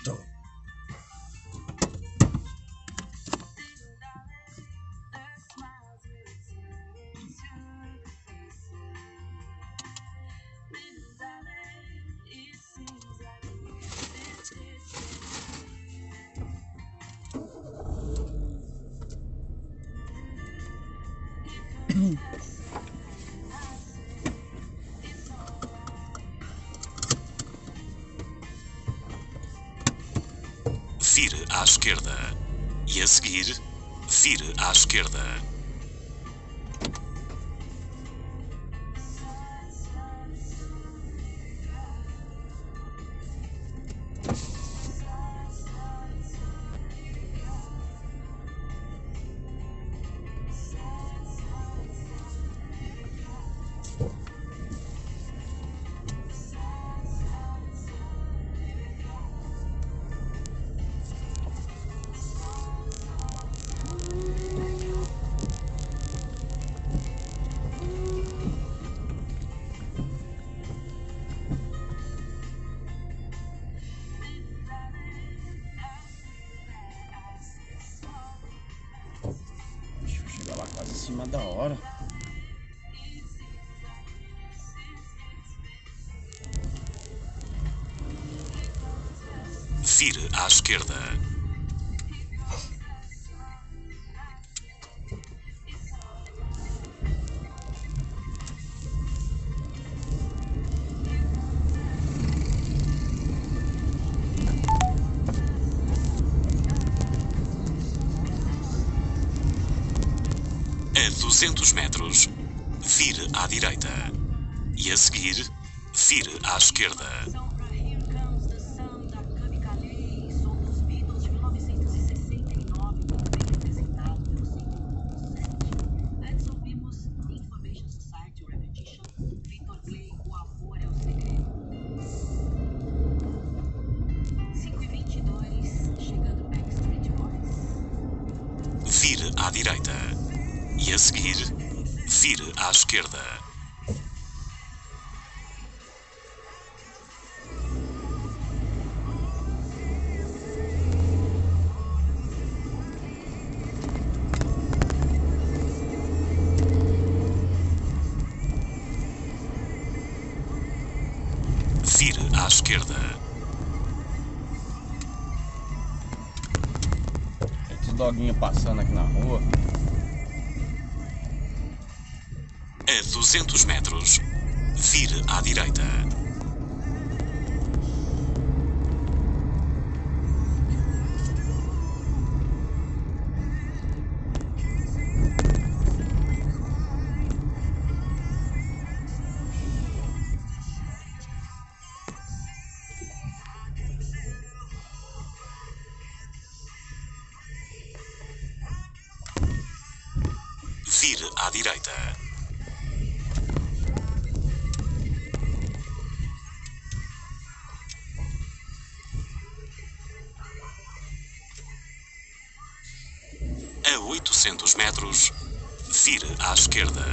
Tô. Vire à esquerda. E a seguir, vire à esquerda. Deixa eu chegar lá quase em cima da hora. Vire à esquerda. A 200 metros, vire à direita. E a seguir, vire à esquerda. Vire à direita. E a seguir, vire à esquerda. Vire à esquerda. Tem doguinho passando aqui na rua. A 200 metros, vire à direita. Vire à direita. A 800 metros, vire à esquerda.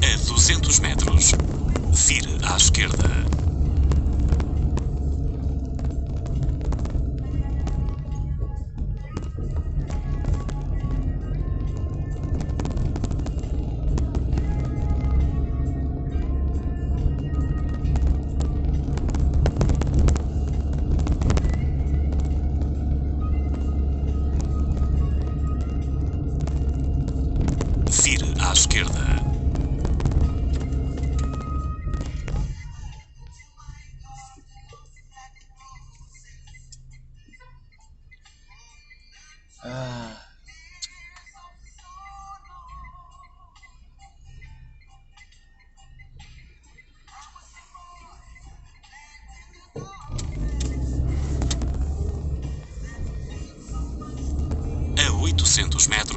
A 200 metros, vire à esquerda. Vire à esquerda. Ah.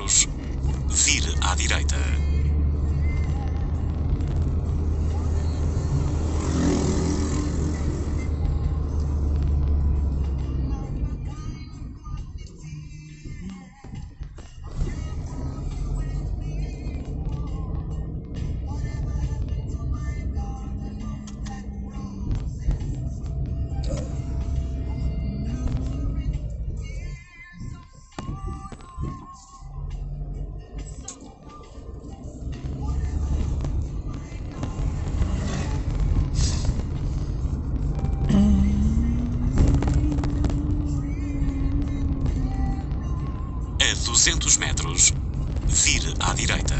metros, vire à direita. A 200 metros, vire à direita.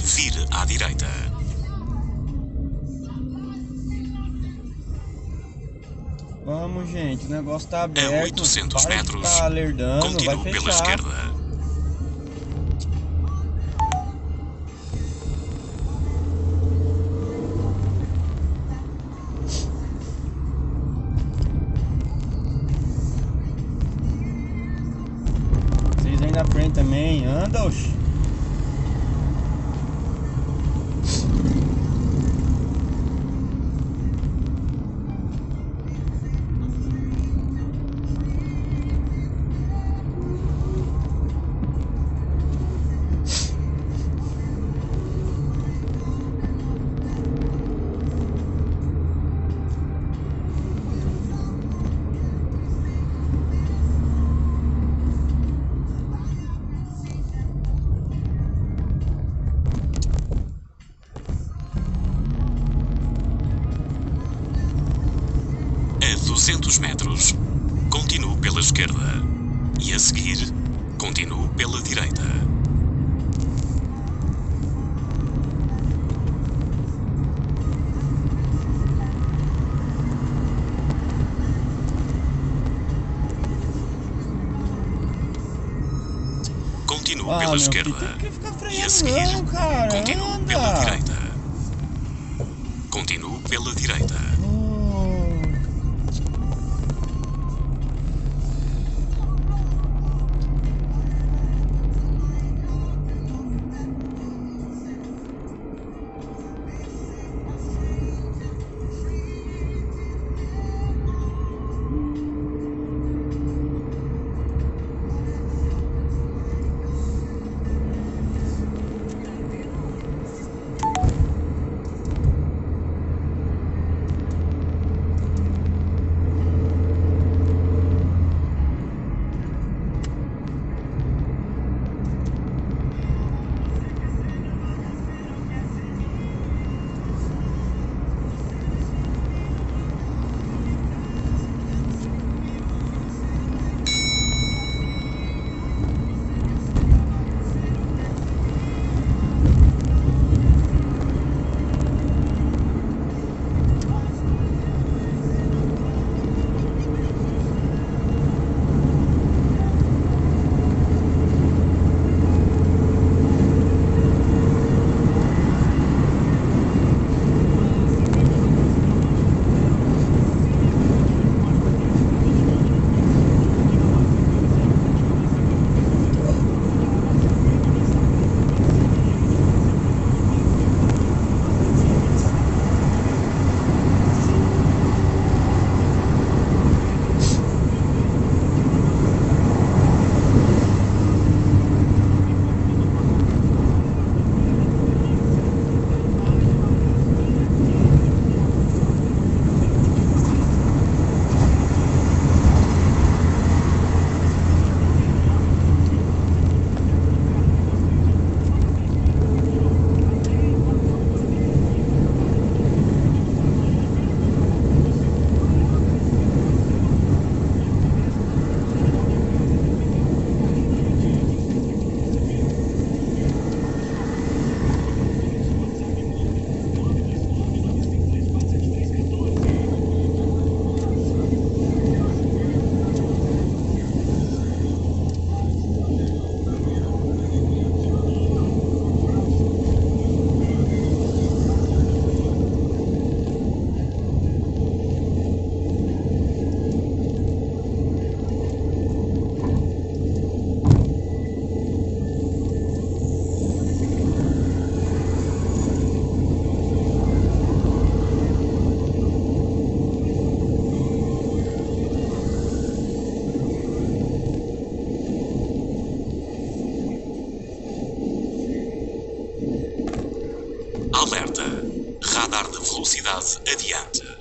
Vire à direita. Vamos, gente, o negócio tá aberto. A 800 para de metros, ficar alertando, vai continue pela fechar. esquerda. Vocês aí na frente também, anda, oxi. A 200 metros, continue pela esquerda. E a seguir, continue pela direita. Continue pela meu esquerda. filho, tem que ficar E a freando seguir, não, cara. continue Anda. pela direita. Continue pela direita. de velocidade adiante.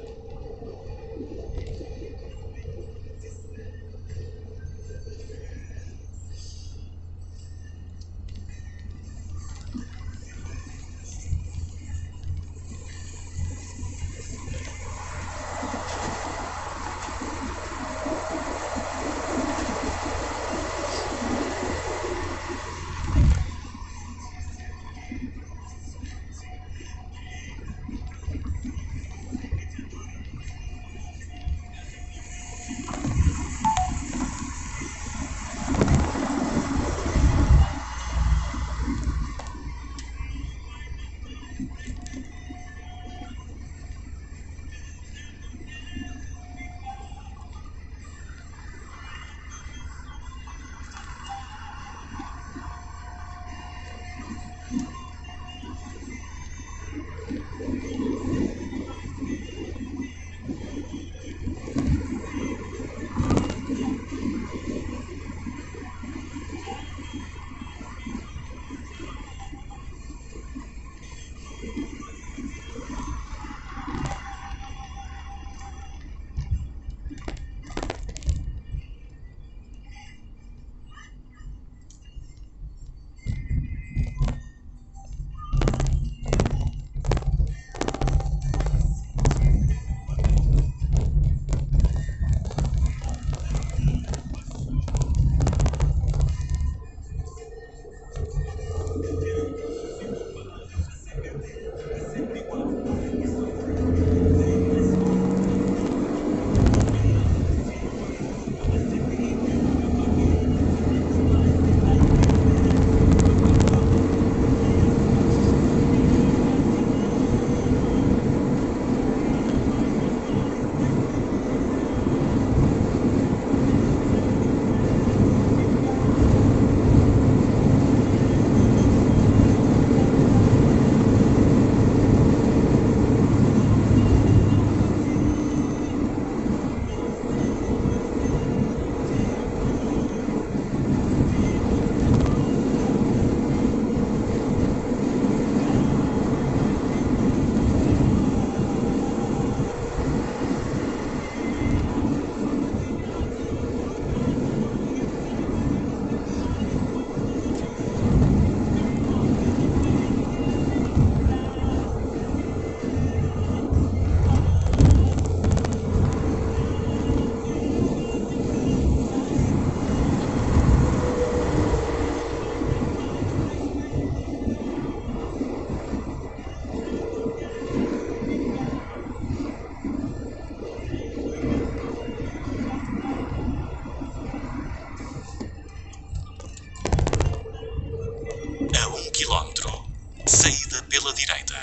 A 1 km. Saída pela direita.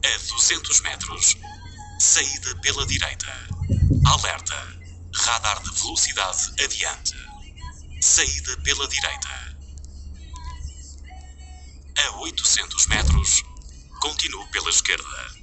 A 200 metros. Saída pela direita. Alerta. Radar de velocidade adiante. Saída pela direita. A 800 metros. Continue pela esquerda.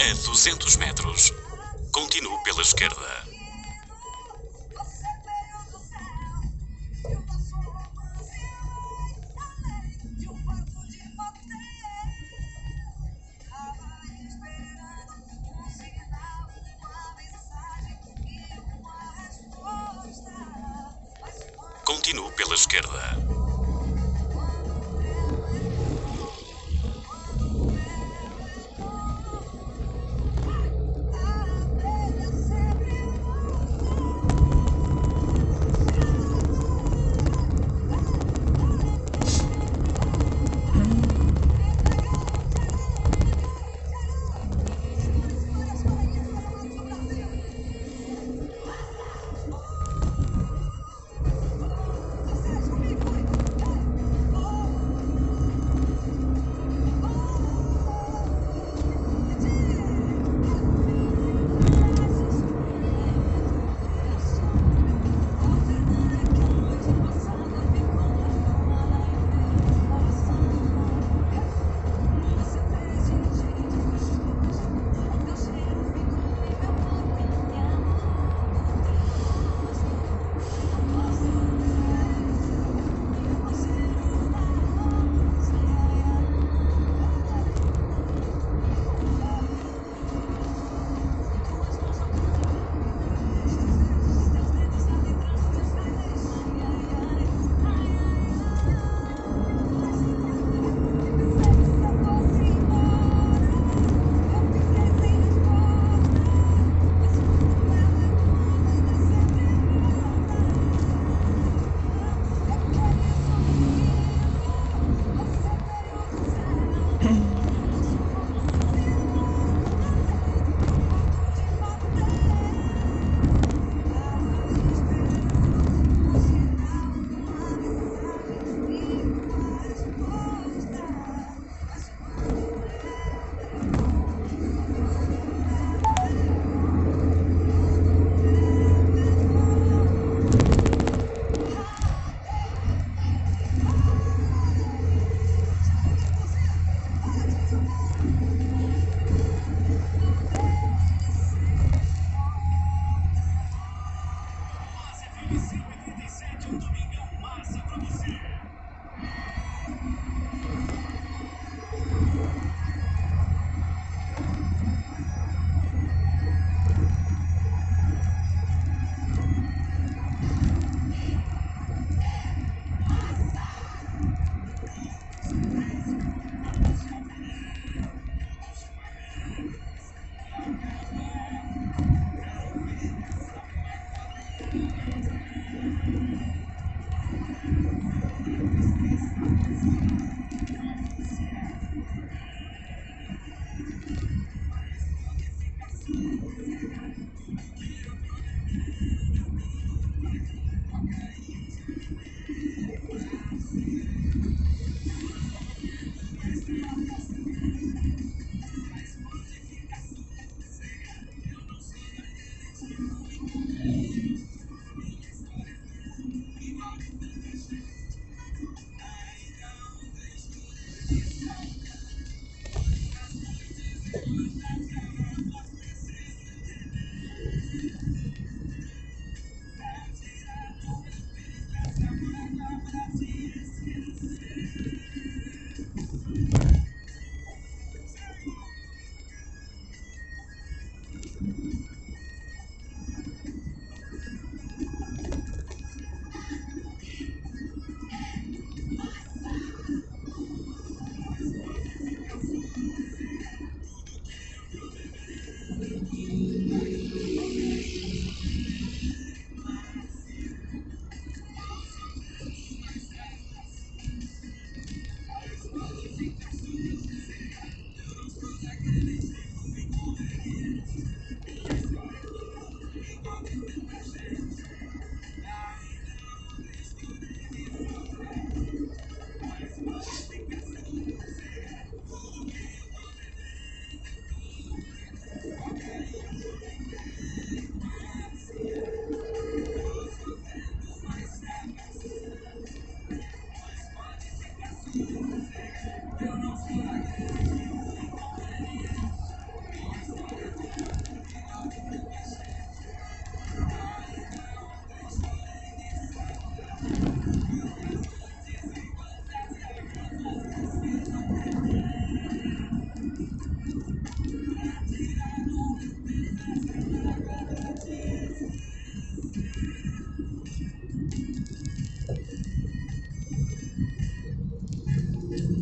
A 200 metros. Continue pela esquerda. Continue pela esquerda.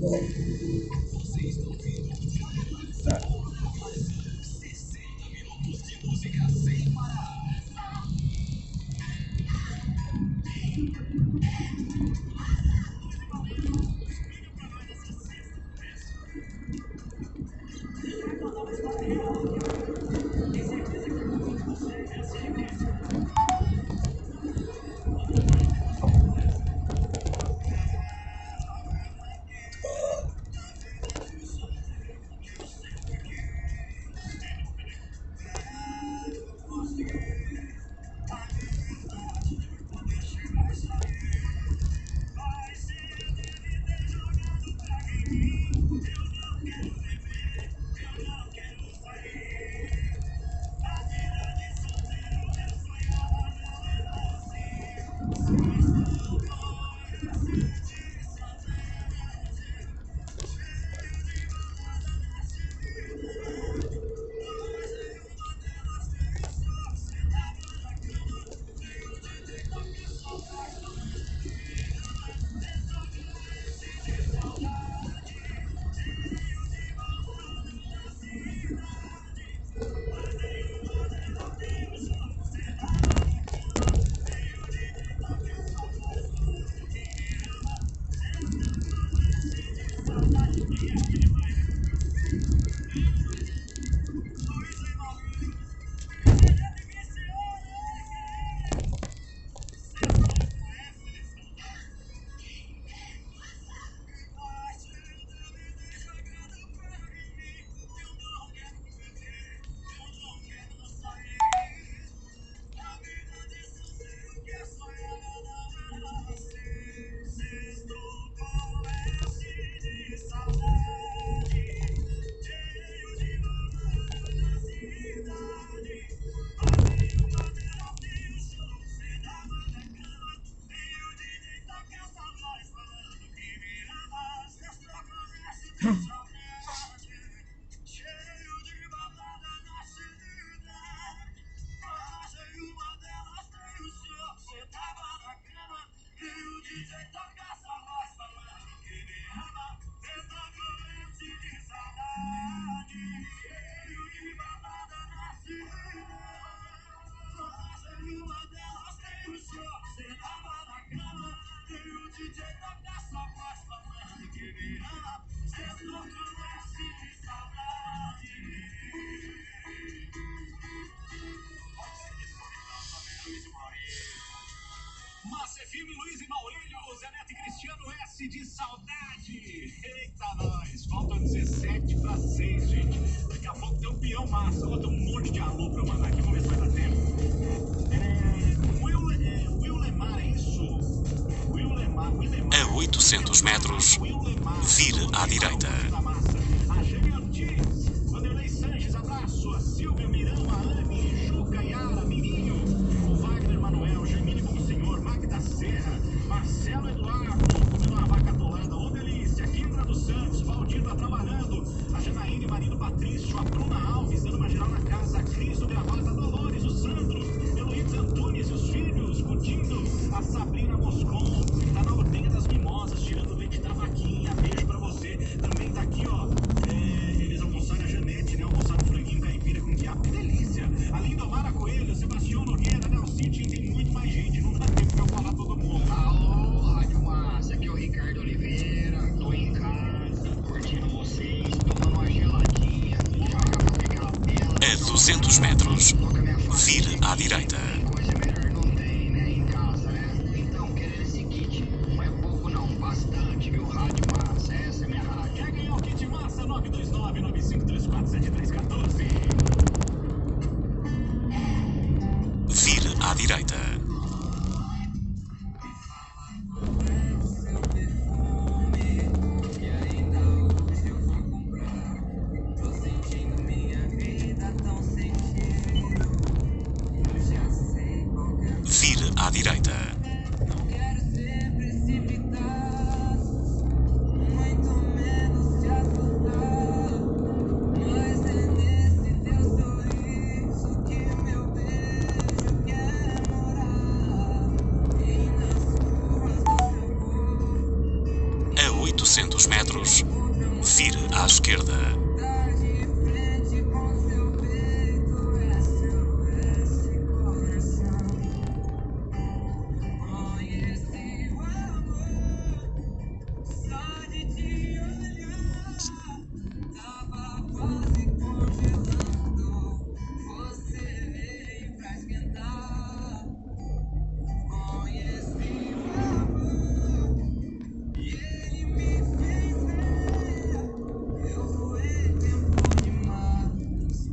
Tá. Massa FM, Luiz e Maurílio, Zé Neto e Cristiano S de saudade. Eita, nós. Faltam 17 para 6, gente. Daqui a pouco tem um peão massa. Outro monte de alô pra eu mandar aqui. Vamos ver se vai dar tempo. Will Lemar, é isso? Will Lemar. A 800 metros, vire à direita. A Gêmea Ortiz, Vanderlei Sanches, abraço. A Silvia Mirão, a Anne, Juca, Yara, Mirinho, o Wagner Manuel, Gemini Monsenhor, Magda Serra, Marcelo Eduardo, comendo uma vaca atolada, ô delícia, Kindra dos Santos, Valdir tá trabalhando, a Janaíne, marido Patrício, a Bruna Alves, dando uma geral na casa, a Cris do Gravata, a Dolores, o Sandro, Heloídes Antunes e os filhos, curtindo, a Sabrina Moscon, tá na ordenha das mimosas, tirando o leite da vaquinha, beijo pra você, também tá aqui, ó, eles almoçaram a Janete, né, almoçaram franguinho caipira com quiabo, que delícia, a Lindomara Coelho, Sebastião Nogueira, Nelcite, tem muito mais gente, não dá tempo pra eu falar todo mundo. Alô, Rádio Massa, aqui é o Ricardo Oliveira, tô em casa, curtindo vocês, tomando uma geladinha, já acabou aquela bela... A 200 metros, Toca minha família, vire à direita. coisa melhor não tem, né, em casa, né? Então, querendo esse kit, não é pouco não, bastante, viu? Rádio Massa, essa é minha rádio. Quer ganhar o kit massa? 929-9534-7314. Vire à direita. Vire à direita. Não quero ser precipitado, muito menos te assustar. Mas é nesse teu sorriso que meu beijo quer morar. E nas curvas do seu corpo. A 800 metros, vire à esquerda. Tá de frente com seu peito, é esse coração. Conheci o amor só de te olhar. Tava quase congelando, você veio pra esquentar. Conheci o amor e ele me fez ver. Eu voei tempo demais,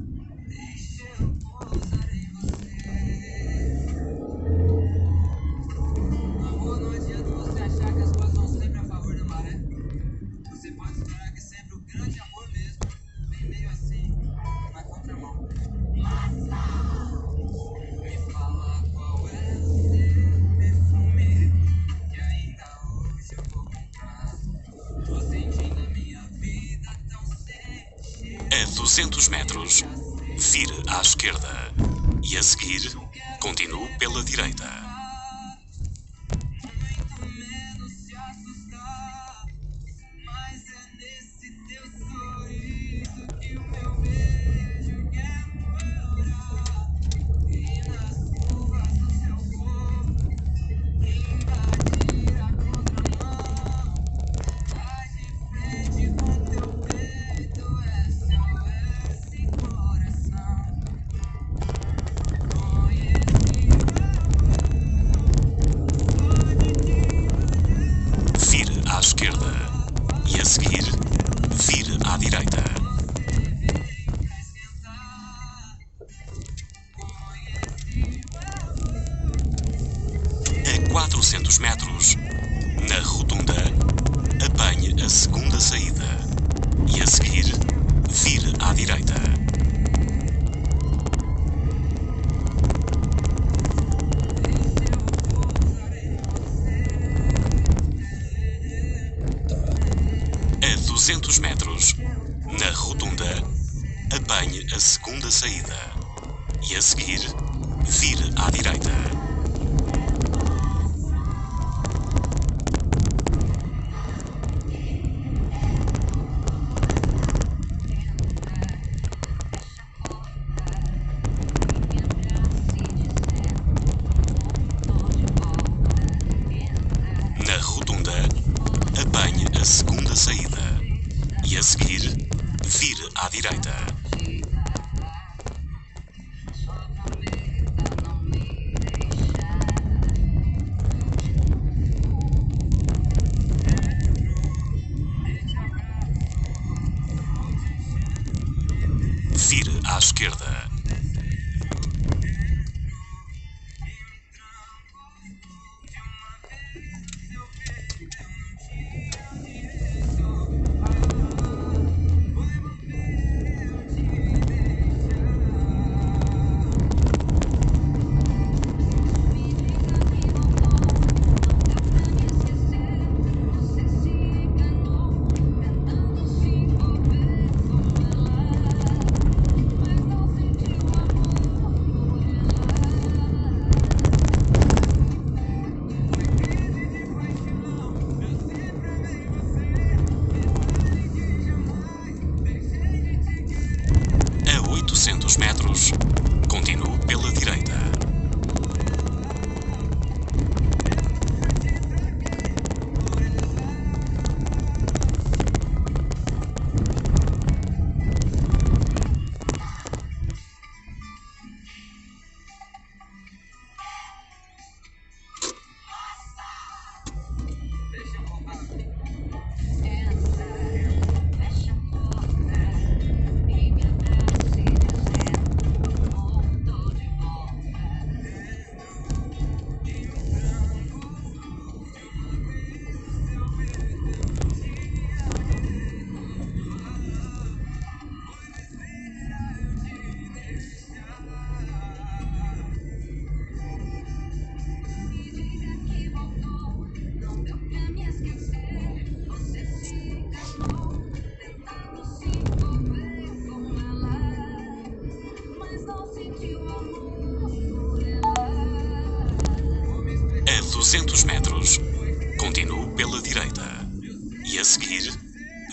deixa eu pousar em você. Amor, não adianta você achar que as coisas vão sempre a favor da maré. Você pode esperar que sempre o grande amor mesmo vem meio assim, na contramão. Me fala qual é o seu perfume, que ainda hoje eu vou comprar. Tô sentindo a minha vida tão sem cheiro. A 200 metros, vire à esquerda. E a seguir, continue pela direita. Muito menos se assustar, mas é nesse teu sorriso que o meu beijo quer morar. E nas curvas do seu corpo, invadir a contramão. Tá de frente com teu peito, esse coração. Conheci o amor só de te olhar. Vire à esquerda. E a seguir, vire à direita. Você veio pra esquentar. Conheci o amor. A 400 metros, na rotunda, apanhe a segunda saída. E a seguir, vire à direita. A 200 metros, na rotunda, apanhe a segunda saída. E a seguir, vire à direita. Na rotunda, apanhe a segunda saída. E a seguir, vire à direita. Vire à esquerda. A 800 metros, continue pela direita. Deixa eu voltar aqui. Fecha a porta e me abrace dizendo: voltou de volta. Me diga que voltou, não deu pra me esquecer. Você se enganou, tentando se envolver com ela, mas não sentiu amor por ela. A 200 metros, continue pela direita. E a seguir,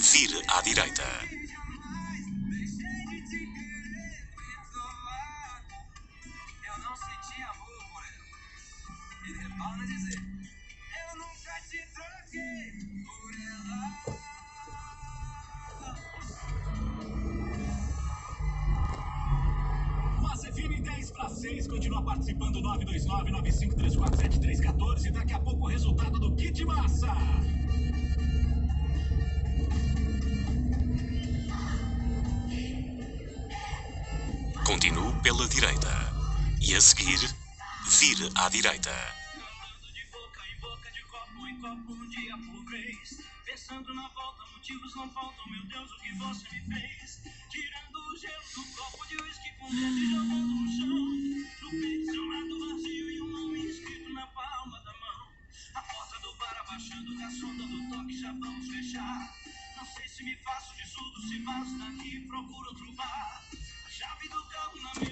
vire à direita. Jamais deixei de te querer perdoar. Eu não senti amor por ela. E repara dizer, eu nunca te troquei por ela. Passe firme 10-6, continua participando 929-9534-7314 e daqui a pouco o resultado do Kit Massa. Continue pela direita. E a seguir, vire à direita. Andando de boca em boca, de copo em copo, um dia por vez. Pensando na volta, motivos não faltam, meu Deus, o que você me fez. Tirando o gelo do copo de uísque com dedo e jogando no chão. No peito, seu lado vazio e um nome escrito na palma da mão. A porta do bar abaixando, garçom dando toque, já vamos fechar. Não sei se me faço de surdo, se vazo daqui, procuro outro bar. A chave do carro na minha.